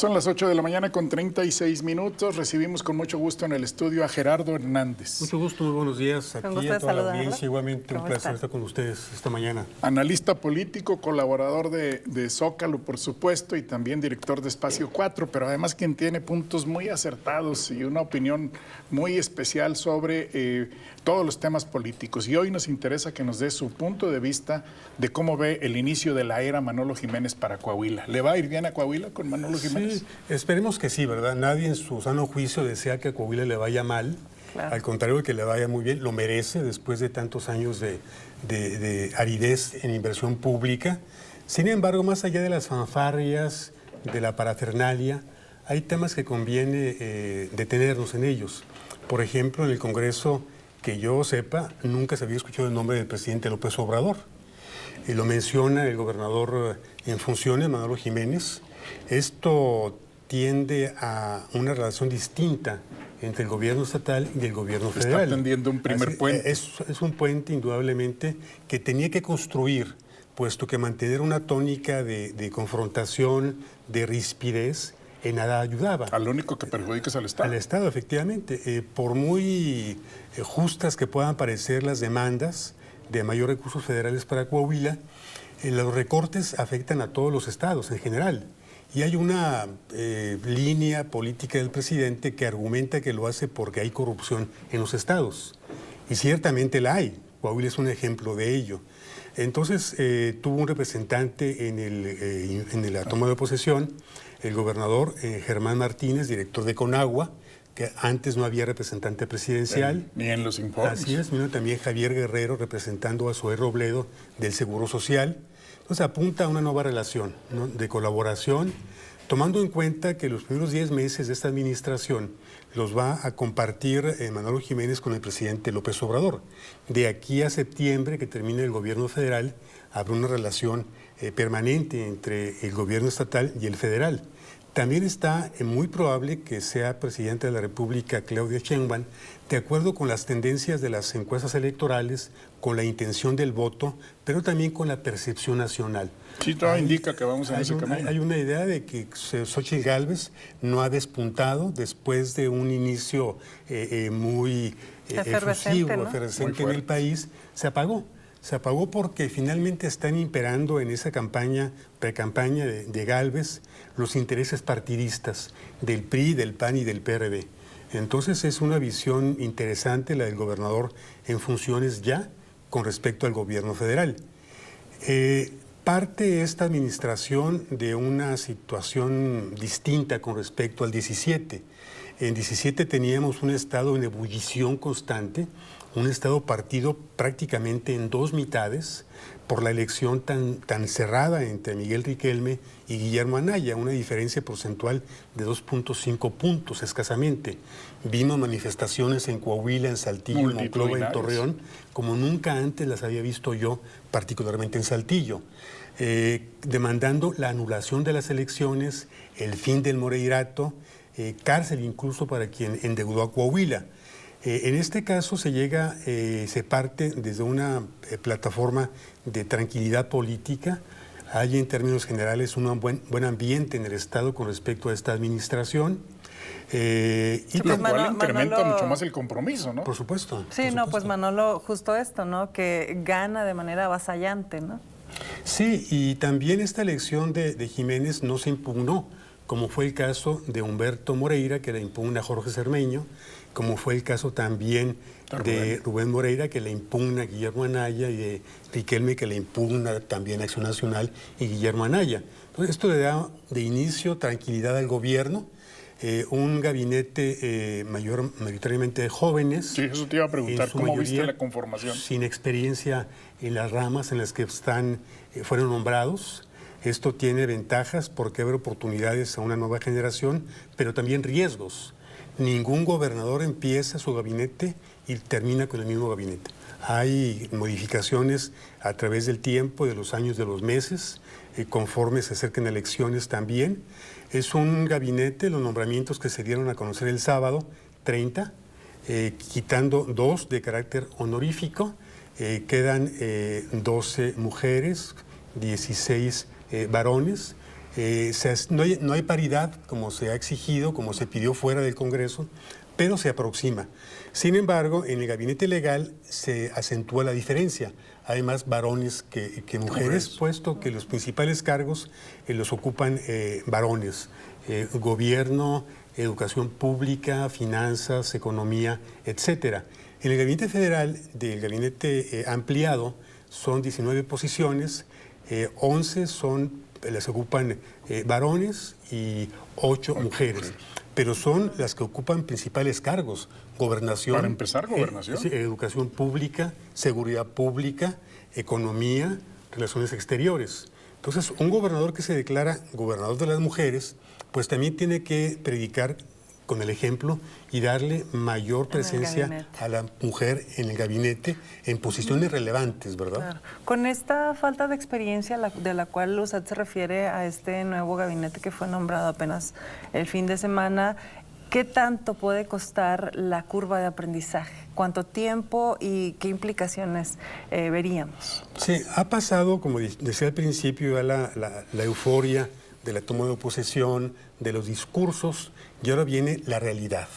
Son las 8 de la mañana con 36 minutos. Recibimos con mucho gusto en el estudio a Gerardo Hernández. Mucho gusto, muy buenos días a ti y a toda la audiencia. Igualmente un placer estar con ustedes esta mañana. Analista político, colaborador de Zócalo, por supuesto, y también director de Espacio 4, pero además quien tiene puntos muy acertados y una opinión muy especial sobre todos los temas políticos. Y hoy nos interesa que nos dé su punto de vista de cómo ve el inicio de la era Manolo Jiménez para Coahuila. ¿Le va a ir bien a Coahuila con Manolo Jiménez? Sí, esperemos que sí, ¿verdad? Nadie en su sano juicio desea que a Coahuila le vaya mal. Claro. Al contrario de que le vaya muy bien, lo merece después de tantos años de aridez en inversión pública. Sin embargo, más allá de las fanfarrias, de la parafernalia, hay temas que conviene detenernos en ellos. Por ejemplo, en el Congreso, que yo sepa, nunca se había escuchado el nombre del presidente López Obrador. Lo menciona el gobernador en funciones, Manolo Jiménez. Esto tiende a una relación distinta entre el gobierno estatal y el gobierno federal. Está tendiendo un primer puente. Es un puente, indudablemente, que tenía que construir, puesto que mantener una tónica de confrontación, de rispidez, en nada ayudaba. Al único que perjudica es al Estado. Al Estado, efectivamente. Por muy justas que puedan parecer las demandas de mayor recursos federales para Coahuila, los recortes afectan a todos los estados en general. Y hay una línea política del presidente que argumenta que lo hace porque hay corrupción en los estados. Y ciertamente la hay. Coahuila es un ejemplo de ello. Entonces, tuvo un representante en la toma de posesión, el gobernador Germán Martínez, director de Conagua, que antes no había representante presidencial. Ni en los informes. Así es, vino también Javier Guerrero representando a Zoé Robledo del Seguro Social. Entonces apunta a una nueva relación, ¿no?, de colaboración, tomando en cuenta que los primeros 10 meses de esta administración los va a compartir Manolo Jiménez con el presidente López Obrador. De aquí a septiembre, que termine el gobierno federal, habrá una relación permanente entre el gobierno estatal y el federal. También está muy probable que sea presidenta de la República Claudia Sheinbaum, de acuerdo con las tendencias de las encuestas electorales, con la intención del voto, pero también con la percepción nacional. Sí, todo indica que vamos en ese camino. Hay una idea de que Xóchitl Gálvez no ha despuntado después de un inicio muy efusivo, efervescente en el país, se apagó. Se apagó porque finalmente están imperando en esa campaña, precampaña de Gálvez, los intereses partidistas del PRI, del PAN y del PRD. Entonces es una visión interesante la del gobernador en funciones ya con respecto al gobierno federal. Parte esta administración de una situación distinta con respecto al 17. En 17 teníamos un estado en ebullición constante, un estado partido prácticamente en dos mitades por la elección tan cerrada entre Miguel Riquelme y Guillermo Anaya, una diferencia porcentual de 2.5 puntos escasamente. Vimos manifestaciones en Coahuila, en Saltillo, en Monclova, en Torreón, como nunca antes las había visto yo, particularmente en Saltillo, demandando la anulación de las elecciones, el fin del Moreirato, cárcel incluso para quien endeudó a Coahuila. En este caso se parte desde una plataforma de tranquilidad política. Hay en términos generales un buen ambiente en el Estado con respecto a esta administración. Y lo cual incrementa mucho más el compromiso, ¿no? Por supuesto. Sí, por supuesto. Pues Manolo, justo esto, ¿no? Que gana de manera avasallante, ¿no? Sí, y también esta elección de Jiménez no se impugnó, como fue el caso de Humberto Moreira, que le impugna a Jorge Cermeño, como fue el caso también de Rubén Moreira, que le impugna a Guillermo Anaya, y de Riquelme, que le impugna también a Acción Nacional y Guillermo Anaya. Entonces, esto le da de inicio tranquilidad al gobierno, un gabinete mayoritariamente de jóvenes. Sí, eso te iba a preguntar, ¿cómo viste la conformación? Sin experiencia en las ramas en las que fueron nombrados. Esto tiene ventajas porque abre oportunidades a una nueva generación, pero también riesgos. Ningún gobernador empieza su gabinete y termina con el mismo gabinete. Hay modificaciones a través del tiempo, de los años, de los meses, conforme se acerquen elecciones también. Es un gabinete, los nombramientos que se dieron a conocer el sábado, 30, quitando 2 de carácter honorífico, quedan 12 mujeres, 16 varones. No hay paridad como se ha exigido, como se pidió fuera del Congreso, pero se aproxima. Sin embargo, en el gabinete legal se acentúa la diferencia. Hay más varones que mujeres, puesto que los principales cargos los ocupan varones. Gobierno, educación pública, finanzas, economía, etcétera. En el gabinete federal, del gabinete ampliado, son 19 posiciones, 11 las ocupan varones y 8 mujeres. Pero son las que ocupan principales cargos: gobernación. Para empezar, gobernación. Educación pública, seguridad pública, economía, relaciones exteriores. Entonces, un gobernador que se declara gobernador de las mujeres, pues también tiene que predicar con el ejemplo y darle mayor presencia a la mujer en el gabinete en posiciones relevantes, ¿verdad? Claro. Con esta falta de experiencia de la cual usted se refiere a este nuevo gabinete que fue nombrado apenas el fin de semana, ¿qué tanto puede costar la curva de aprendizaje? ¿Cuánto tiempo y qué implicaciones veríamos? Sí, ha pasado, como decía al principio, ya la euforia de la toma de posesión, de los discursos, y ahora viene la realidad.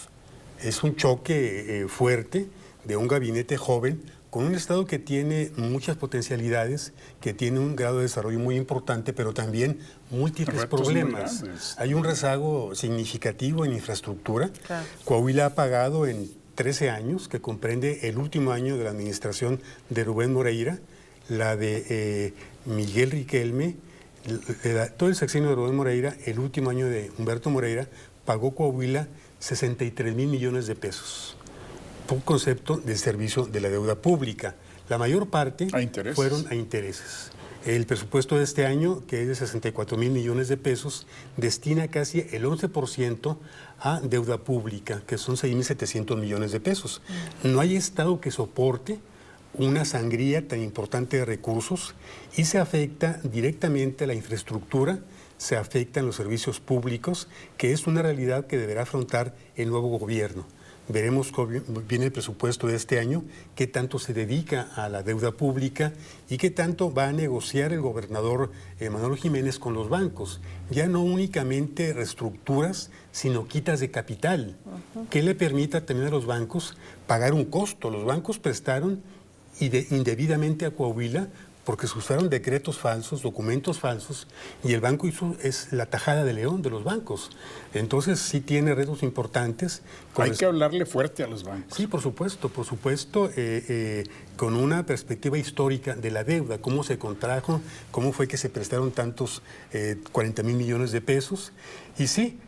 Es un choque fuerte de un gabinete joven con un Estado que tiene muchas potencialidades, que tiene un grado de desarrollo muy importante, pero también múltiples problemas. Hay un rezago significativo en infraestructura. Claro. Coahuila ha pagado en 13 años, que comprende el último año de la administración de Rubén Moreira, la de Miguel Riquelme, todo el sexenio de Rubén Moreira, el último año de Humberto Moreira, pagó Coahuila 63,000 millones de pesos. Por concepto del servicio de la deuda pública. La mayor parte fueron a intereses. El presupuesto de este año, que es de 64,000 millones de pesos, destina casi el 11% a deuda pública, que son 6,700 millones de pesos. No hay Estado que soporte una sangría tan importante de recursos y se afecta directamente a la infraestructura, se afectan los servicios públicos, que es una realidad que deberá afrontar el nuevo gobierno. Veremos cómo viene el presupuesto de este año, qué tanto se dedica a la deuda pública y qué tanto va a negociar el gobernador Manolo Jiménez con los bancos. Ya no únicamente reestructuras, sino quitas de capital, que le permita también a los bancos pagar un costo. Los bancos prestaron indebidamente a Coahuila porque se usaron decretos falsos, documentos falsos, y el banco es la tajada de león de los bancos. Entonces sí tiene retos importantes. Hay que hablarle fuerte a los bancos. Sí, por supuesto, con una perspectiva histórica de la deuda, cómo se contrajo, cómo fue que se prestaron tantos 40,000 millones de pesos. Y sí,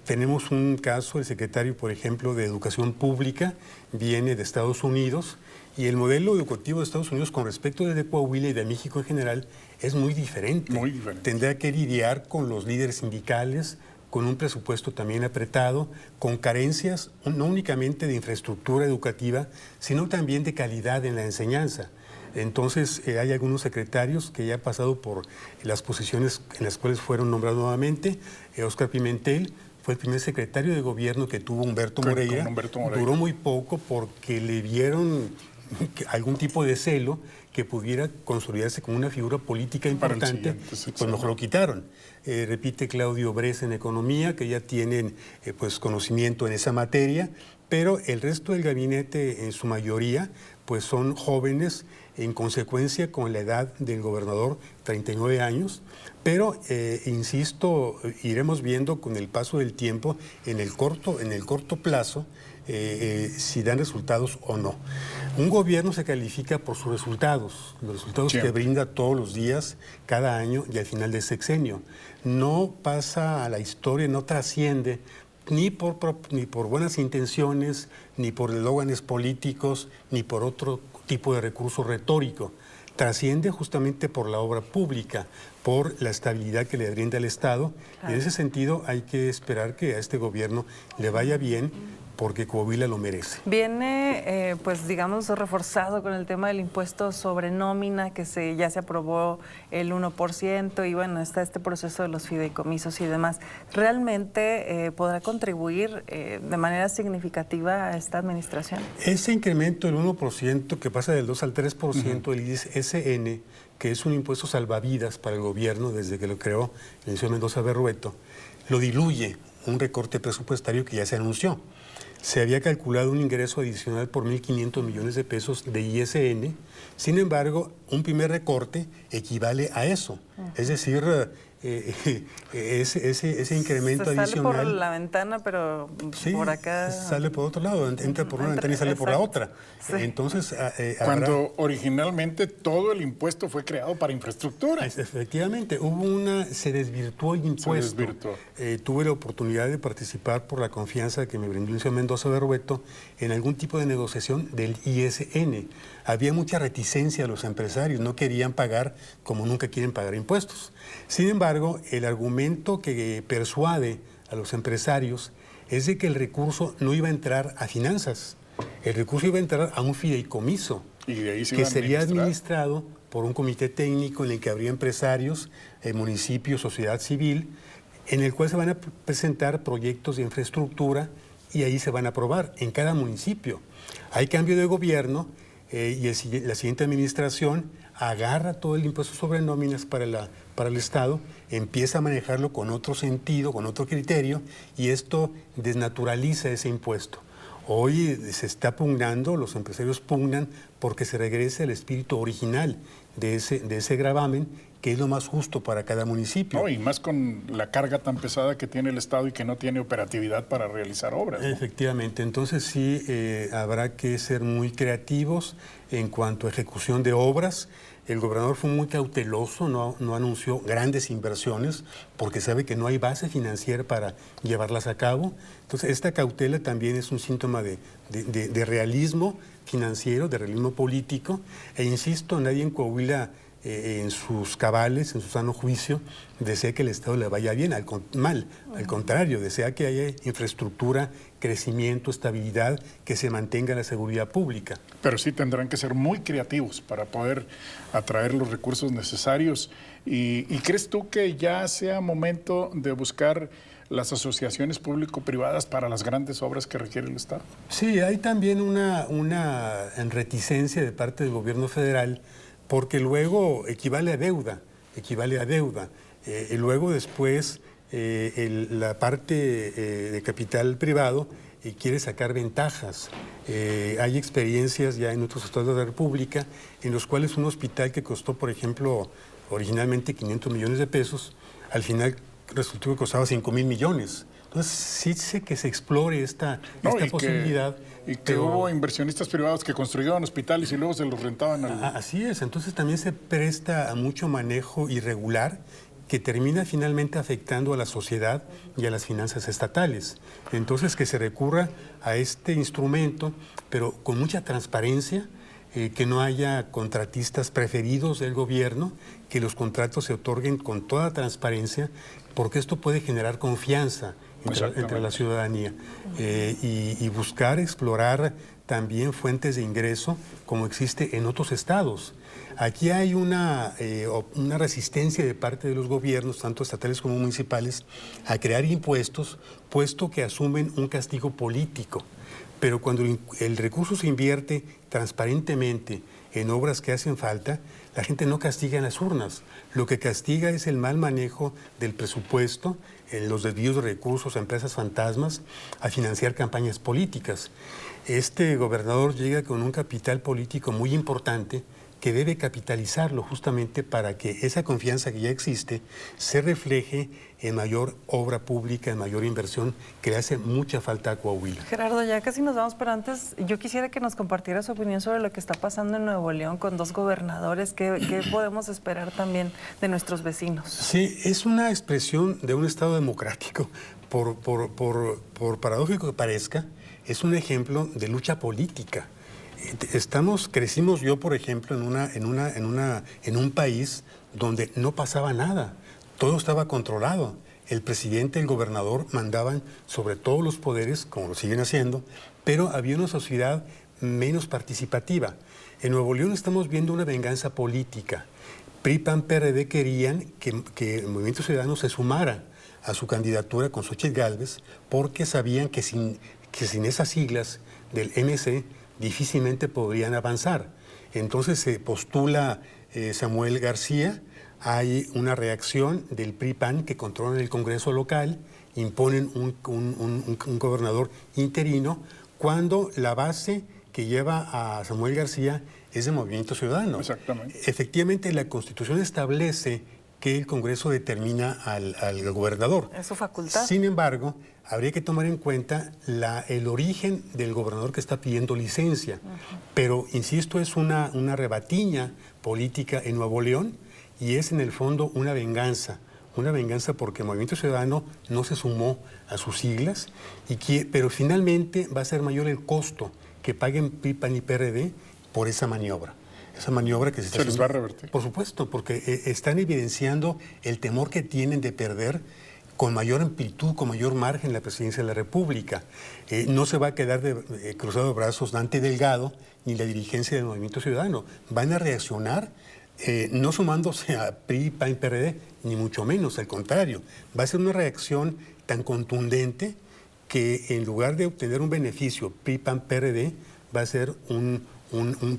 tenemos un caso, el secretario, por ejemplo, de Educación Pública, viene de Estados Unidos, y el modelo educativo de Estados Unidos con respecto de Coahuila y de México en general es muy diferente. Muy diferente. Tendrá que lidiar con los líderes sindicales, con un presupuesto también apretado, con carencias no únicamente de infraestructura educativa, sino también de calidad en la enseñanza. Entonces, hay algunos secretarios que ya han pasado por las posiciones en las cuales fueron nombrados nuevamente. Óscar Pimentel fue el primer secretario de gobierno que tuvo Humberto Moreira. Duró muy poco porque le vieron algún tipo de celo que pudiera consolidarse como una figura política importante, y pues mejor lo quitaron. Repite Claudio Bres en Economía, que ya tienen pues conocimiento en esa materia, pero el resto del gabinete, en su mayoría, pues son jóvenes, en consecuencia con la edad del gobernador, 39 años, pero insisto, iremos viendo con el paso del tiempo, en el corto plazo, si dan resultados o no. Un gobierno se califica por sus resultados, los resultados que brinda todos los días, cada año y al final del sexenio. No pasa a la historia, no trasciende ni por buenas intenciones, ni por eslóganes políticos, ni por otro tipo de recurso retórico. Trasciende justamente por la obra pública, por la estabilidad que le brinda el Estado. En ese sentido, hay que esperar que a este gobierno le vaya bien, porque Coahuila lo merece. Viene, pues digamos, reforzado con el tema del impuesto sobre nómina, que ya se aprobó el 1%, y bueno, está este proceso de los fideicomisos y demás. ¿Realmente podrá contribuir de manera significativa a esta administración? Ese incremento del 1%, que pasa del 2 al 3% del ISN, que es un impuesto salvavidas para el gobierno desde que lo creó el señor Mendoza Berrueto, lo diluye un recorte presupuestario que ya se anunció. Se había calculado un ingreso adicional por 1.500 millones de pesos de ISN, sin embargo, un primer recorte equivale a eso. Es decir, ese incremento se adicional... sale por la ventana, pero sí, por acá... sale por otro lado, entra por una ventana y sale por la otra. Sí. Entonces, cuando originalmente todo el impuesto fue creado para infraestructura. Efectivamente, se desvirtuó el impuesto. Se desvirtuó. Tuve la oportunidad de participar por la confianza que me brindó el señor Mendoza Berrueto en algún tipo de negociación del ISN. Había mucha reticencia de los empresarios, no querían pagar como nunca quieren pagar impuestos. Sin embargo, el argumento que persuade a los empresarios es de que el recurso no iba a entrar a finanzas, el recurso iba a entrar a un fideicomiso, Y de ahí se que iba a sería administrar. administrado por un comité técnico en el que habría empresarios, municipios, sociedad civil, en el cual se van a presentar proyectos de infraestructura y ahí se van a aprobar en cada municipio. Hay cambio de gobierno y la siguiente administración agarra todo el impuesto sobre nóminas para el Estado, empieza a manejarlo con otro sentido, con otro criterio, y esto desnaturaliza ese impuesto. Hoy se está pugnando, los empresarios pugnan porque se regrese al espíritu original de ese gravamen, que es lo más justo para cada municipio. No, y más con la carga tan pesada que tiene el Estado y que no tiene operatividad para realizar obras, ¿no? Efectivamente, entonces sí habrá que ser muy creativos en cuanto a ejecución de obras. El gobernador fue muy cauteloso, no anunció grandes inversiones porque sabe que no hay base financiera para llevarlas a cabo. Entonces, esta cautela también es un síntoma de realismo financiero, de realismo político. E insisto, nadie en Coahuila, en sus cabales, en su sano juicio, desea que el Estado le vaya bien, al contrario, desea que haya infraestructura, crecimiento, estabilidad, que se mantenga la seguridad pública. Pero sí tendrán que ser muy creativos para poder atraer los recursos necesarios. ¿Y crees tú que ya sea momento de buscar las asociaciones público-privadas para las grandes obras que requiere el Estado? Sí, hay también una reticencia de parte del gobierno federal, porque luego equivale a deuda. Y luego después la parte de capital privado quiere sacar ventajas. Hay experiencias ya en otros estados de la República en los cuales un hospital que costó, por ejemplo, originalmente 500 millones de pesos, al final resultó que costaba 5,000 millones. Entonces, sí sé que se explore esta posibilidad. Que hubo inversionistas privados que construyeron hospitales y luego se los rentaban al... Así es, entonces también se presta a mucho manejo irregular que termina finalmente afectando a la sociedad y a las finanzas estatales. Entonces, que se recurra a este instrumento, pero con mucha transparencia, que no haya contratistas preferidos del gobierno, que los contratos se otorguen con toda transparencia, porque esto puede generar confianza entre la ciudadanía y buscar explorar también fuentes de ingreso como existe en otros estados. Aquí hay una resistencia de parte de los gobiernos, tanto estatales como municipales, a crear impuestos, puesto que asumen un castigo político. Pero cuando el recurso se invierte transparentemente en obras que hacen falta, la gente no castiga en las urnas. Lo que castiga es el mal manejo del presupuesto, los desvíos de recursos a empresas fantasmas, a financiar campañas políticas. Este gobernador llega con un capital político muy importante que debe capitalizarlo justamente para que esa confianza que ya existe se refleje en mayor obra pública, en mayor inversión, que le hace mucha falta a Coahuila. Gerardo, ya casi nos vamos, pero antes yo quisiera que nos compartiera su opinión sobre lo que está pasando en Nuevo León con dos gobernadores. ¿Qué podemos esperar también de nuestros vecinos? Sí, es una expresión de un Estado democrático. Por paradójico que parezca, es un ejemplo de lucha política. Crecimos yo, por ejemplo, en un país donde no pasaba nada, todo estaba controlado. el presidente y el gobernador mandaban sobre todos los poderes, como lo siguen haciendo, pero había una sociedad menos participativa. En Nuevo León estamos viendo una venganza política. PRI, PAN, PRD querían que el Movimiento Ciudadano se sumara a su candidatura con Xóchitl Gálvez porque sabían que sin esas siglas del MC difícilmente podrían avanzar. Entonces se postula Samuel García, hay una reacción del PRI-PAN que controlan el Congreso local, imponen un gobernador interino, cuando la base que lleva a Samuel García es de Movimiento Ciudadano. Exactamente. Efectivamente, la Constitución establece que el Congreso determina al gobernador. Es su facultad. Sin embargo, habría que tomar en cuenta el origen del gobernador que está pidiendo licencia. Pero, insisto, es una rebatiña política en Nuevo León y es en el fondo una venganza porque el Movimiento Ciudadano no se sumó a sus siglas, pero finalmente va a ser mayor el costo que paguen PRI, PAN y PRD por esa maniobra. Esa maniobra que se les va a revertir. Por supuesto, porque están evidenciando el temor que tienen de perder con mayor amplitud, con mayor margen la presidencia de la República. No se va a quedar cruzado de brazos Dante Delgado ni la dirigencia del Movimiento Ciudadano. Van a reaccionar no sumándose a PRI, PAN, PRD, ni mucho menos, al contrario. Va a ser una reacción tan contundente que en lugar de obtener un beneficio PRI, PAN, PRD, va a ser un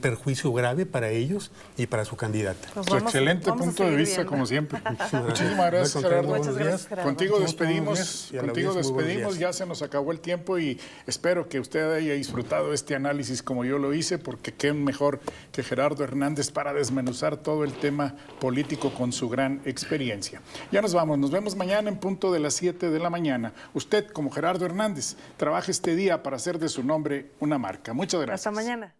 perjuicio grave para ellos y para su candidata. Pues excelente punto de vista, viendo. Como siempre. Muchísimas gracias, Gerardo. Muchas gracias, Gerardo. Contigo despedimos, ya se nos acabó el tiempo y espero que usted haya disfrutado este análisis como yo lo hice, porque qué mejor que Gerardo Hernández para desmenuzar todo el tema político con su gran experiencia. Ya nos vamos, nos vemos mañana en punto de las 7 de la mañana. Usted, como Gerardo Hernández, trabaja este día para hacer de su nombre una marca. Muchas gracias. Hasta mañana.